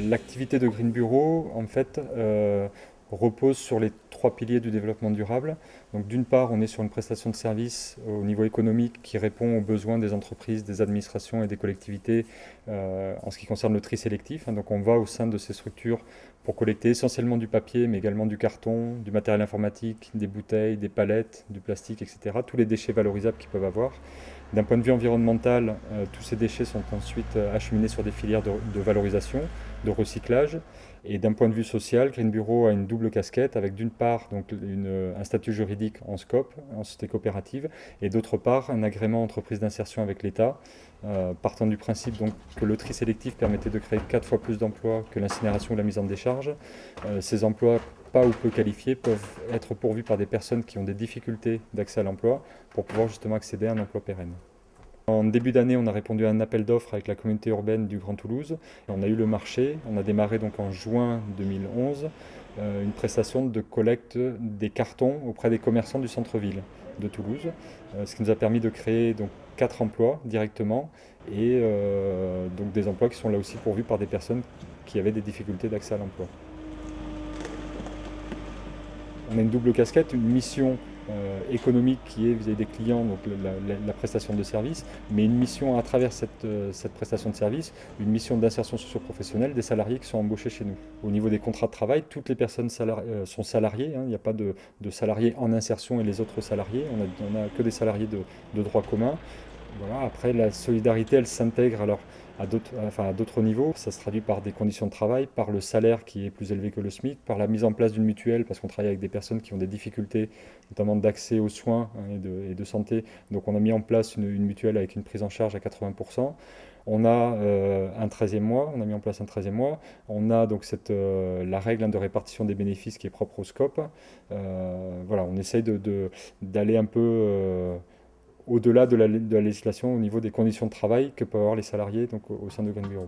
L'activité de Green Bureau, en fait, repose sur les trois piliers du développement durable. Donc, d'une part, on est sur une prestation de service au niveau économique qui répond aux besoins des entreprises, des administrations et des collectivités en ce qui concerne le tri sélectif. Donc, on va au sein de ces structures pour collecter essentiellement du papier, mais également du carton, du matériel informatique, des bouteilles, des palettes, du plastique, etc. Tous les déchets valorisables qu'ils peuvent avoir. D'un point de vue environnemental, tous ces déchets sont ensuite acheminés sur des filières de valorisation, de recyclage. Et d'un point de vue social, Green Bureau a une double casquette avec d'une part donc un statut juridique en SCOP, en société coopérative, et d'autre part un agrément entreprise d'insertion avec l'État, partant du principe donc, que le tri sélectif permettait de créer 4 fois plus d'emplois que l'incinération ou la mise en décharge. Ces emplois pas ou peu qualifiés peuvent être pourvus par des personnes qui ont des difficultés d'accès à l'emploi pour pouvoir justement accéder à un emploi pérenne. En début d'année, on a répondu à un appel d'offres avec la communauté urbaine du Grand Toulouse. On a eu le marché. On a démarré donc en juin 2011 une prestation de collecte des cartons auprès des commerçants du centre-ville de Toulouse, ce qui nous a permis de créer donc 4 emplois directement et donc des emplois qui sont là aussi pourvus par des personnes qui avaient des difficultés d'accès à l'emploi. On a une double casquette, une mission économique qui est vis-à-vis des clients, donc la prestation de service, mais une mission à travers cette prestation de service, une mission d'insertion socio-professionnelle des salariés qui sont embauchés chez nous. Au niveau des contrats de travail, toutes les personnes sont salariées, hein, il n'y a pas de salariés en insertion et les autres salariés, on a que des salariés de droit commun. Voilà, après, la solidarité, elle s'intègre alors à d'autres niveaux. Ça se traduit par des conditions de travail, par le salaire qui est plus élevé que le SMIC, par la mise en place d'une mutuelle, parce qu'on travaille avec des personnes qui ont des difficultés, notamment d'accès aux soins hein, et de santé. Donc on a mis en place une mutuelle avec une prise en charge à 80%. On a un 13e mois, on a mis en place un 13e mois. On a donc la règle hein, de répartition des bénéfices qui est propre au SCOP. Voilà, on essaye d'aller un peu au-delà de la législation au niveau des conditions de travail que peuvent avoir les salariés donc, au sein de Green Bureau.